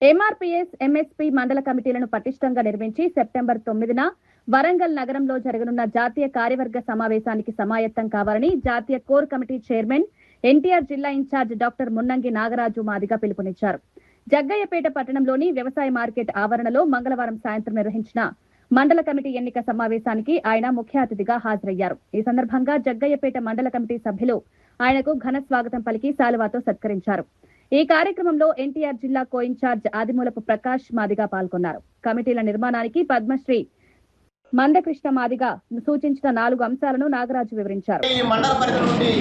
MRPS MSP మండల కమిటీలను పటిష్టంగా నిర్మించి సెప్టెంబర్ 9న వరంగల్ నగరంలో జరగనున్న జాతీయ కార్యవర్గ సమావేశానికి సమాయత్తం కావాలని జాతీయ కోర్ కమిటీ చైర్మన్ ఎన్టీఆర్ జిల్లా ఇన్ఛార్జ్ డాక్టర్ మున్నంగి నాగరాజు మాదిగ పిలుపునిచ్చారు. జగ్గయ్యపేట పట్టణంలోని వ్యవసాయ మార్కెట్ ఆవరణలో మంగళవారం సాయంత్రం నిర్వహించిన మండల కమిటీ ఎన్నిక సమావేశానికి ఆయన ముఖ్య అతిథిగా హాజరయ్యారు. ఈ సందర్భంగా జగ్గయ్యపేట మండల కమిటీ సభ్యులు ఆయనకు ఘన స్వాగతం పలికి శాలువాతో సత్కరించారు. ఈ కార్యక్రమంలో ఎన్టీఆర్ జిల్లా కో ఇన్ఛార్జ్ ఆదిమూలపు ప్రకాష్ మాదిగ పాల్గొన్నారు. కమిటీల నిర్మాణానికి పద్మశ్రీ మందకృష్ణ మాదిగ సూచించిన 4 అంశాలను నాగరాజు వివరించారు. ఈ మండల పరిధి నుండి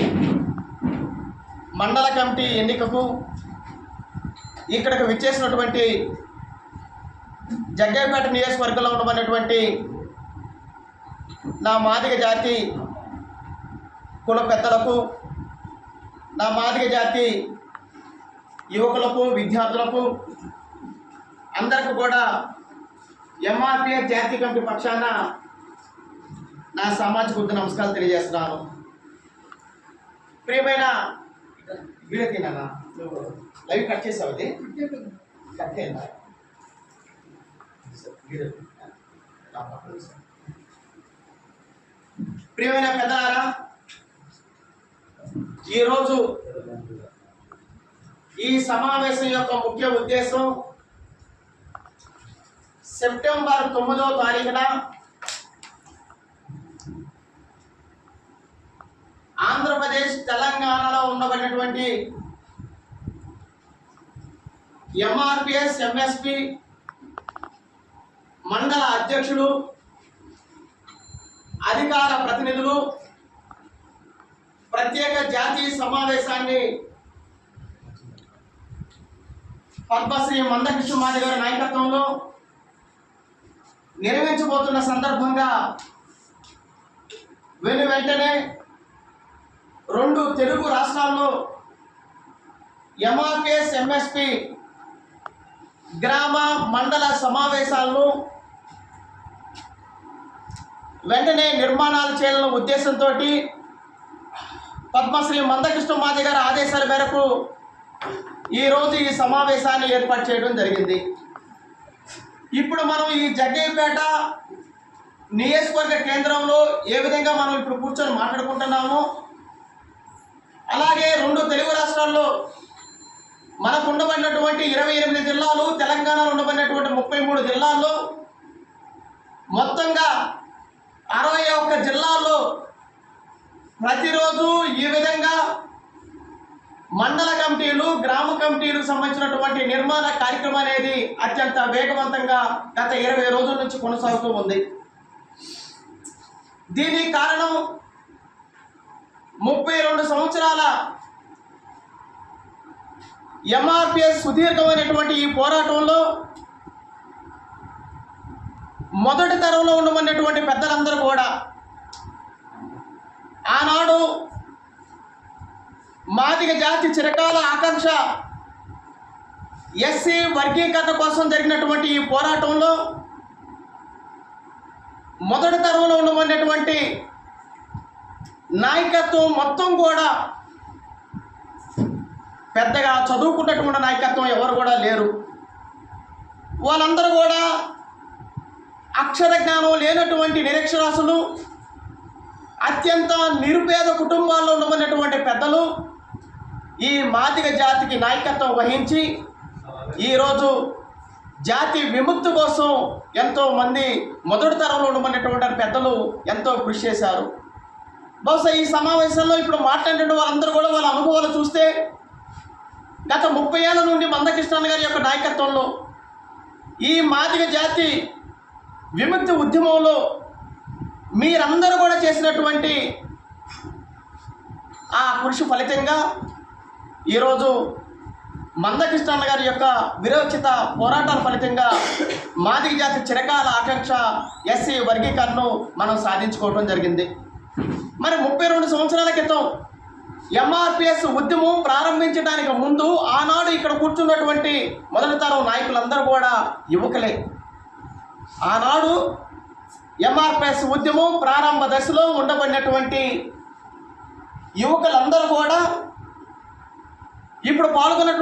మండల కమిటీ ఎన్నికకు ఇక్కడికి విచ్చేసినటువంటి జగ్గయ్యపేట నియోజకవర్గంలో ఉండబడినటువంటి నా మాదిగ జాతి కుల పెద్దలకు, నా మాదిగ జాతి యువకులకు, విద్యార్థులకు అందరికీ కూడా ఎంఆర్పీఎస్ జాతీయ కమిటీ పక్షాన నా సామాజిక వృద్ధి నమస్కారాలు తెలియజేస్తున్నాను. ప్రియమైన వీడతీనా లైవ్ కట్ చేసావు, అది కట్ అయిందా? ప్రియమైన పెద్దలారా, ఈరోజు ఈ సమావేశం యొక్క ముఖ్య ఉద్దేశం సెప్టెంబర్ 9వ తారీఖున ఆంధ్రప్రదేశ్, తెలంగాణలో ఉండబడినటువంటి ఎంఆర్పీఎస్ ఎంఎస్పీ మండల అధ్యక్షులు, అధికార ప్రతినిధులు ప్రత్యేక జాతీయ సమావేశాన్ని పద్మశ్రీ మందకృష్ణ మాదిగ గారి నాయకత్వంలో నిర్వహించబోతున్న సందర్భంగా వెంటనే 2 తెలుగు రాష్ట్రాల్లో ఎంఆర్పీఎస్ ఎంఎస్పీ గ్రామ మండల సమావేశాలను వెంటనే నిర్మాణాలు చేయాలన్న ఉద్దేశంతో పద్మశ్రీ మందకృష్ణ మాదిగ గారి ఆదేశాల మేరకు ఈరోజు ఈ సమావేశాన్ని ఏర్పాటు చేయడం జరిగింది. ఇప్పుడు మనం ఈ జగ్గయ్యపేట నియోజకవర్గ కేంద్రంలో ఏ విధంగా మనం ఇప్పుడు కూర్చొని మాట్లాడుకుంటున్నామో, అలాగే 2 తెలుగు రాష్ట్రాల్లో మనకు ఉండబడినటువంటి 28 జిల్లాలు, తెలంగాణలో ఉండబడినటువంటి 33 జిల్లాల్లో మొత్తంగా 61 జిల్లాల్లో ప్రతిరోజు ఈ విధంగా మండల కమిటీలు, గ్రామ కమిటీలకు సంబంధించినటువంటి నిర్మాణ కార్యక్రమం అనేది అత్యంత వేగవంతంగా గత 20 రోజుల నుంచి కొనసాగుతూ ఉంది. దీనికి కారణం 32 సంవత్సరాల ఎంఆర్పీఎస్ సుదీర్ఘమైనటువంటి ఈ పోరాటంలో మొదటి తరంలో ఉండమన్నటువంటి పెద్దలందరూ కూడా ఆనాడు మాదిగ జాతి చిరకాల ఆకాంక్ష ఎస్సీ వర్గీకరణ కోసం జరిగినటువంటి ఈ పోరాటంలో మొదటి తరంలో ఉండమన్నటువంటి నాయకత్వం మొత్తం కూడా పెద్దగా చదువుకున్నటువంటి నాయకత్వం ఎవరు కూడా లేరు. వాళ్ళందరూ కూడా అక్షర జ్ఞానం లేనటువంటి నిరక్షరాస్యులు, అత్యంత నిరుపేద కుటుంబాల్లో ఉండమన్నటువంటి పెద్దలు ఈ మాదిగ జాతికి నాయకత్వం వహించి ఈరోజు జాతి విముక్తి కోసం ఎంతో మంది మొదటి తరంలో ఉండమన్నటువంటి పెద్దలు ఎంతో కృషి చేశారు. బహుశా ఈ సమావేశంలో ఇప్పుడు మాట్లాడిన వాళ్ళందరూ కూడా వాళ్ళ అనుభవాలు చూస్తే గత 30 ఏళ్ల నుండి మందకృష్ణ గారి యొక్క నాయకత్వంలో ఈ మాదిగ జాతి విముక్తి ఉద్యమంలో మీరందరూ కూడా చేసినటువంటి ఆ కృషి ఫలితంగా ఈరోజు మందకృష్ణ గారి యొక్క విరోచిత పోరాటాల ఫలితంగా మాదిగ జాతి చిరకాల ఆకాంక్ష ఎస్సీ వర్గీకరణను మనం సాధించుకోవడం జరిగింది. మరి 32 సంవత్సరాల క్రితం ఎంఆర్పీఎస్ ఉద్యమం ప్రారంభించడానికి ముందు ఆనాడు ఇక్కడ కూర్చున్నటువంటి మొదటి తరం నాయకులందరూ కూడా యువకులే. ఆనాడు ఎంఆర్పీఎస్ ఉద్యమం ప్రారంభ దశలో ఉండబడినటువంటి యువకులందరూ కూడా ఇప్పుడు పాల్గొన్నటువంటి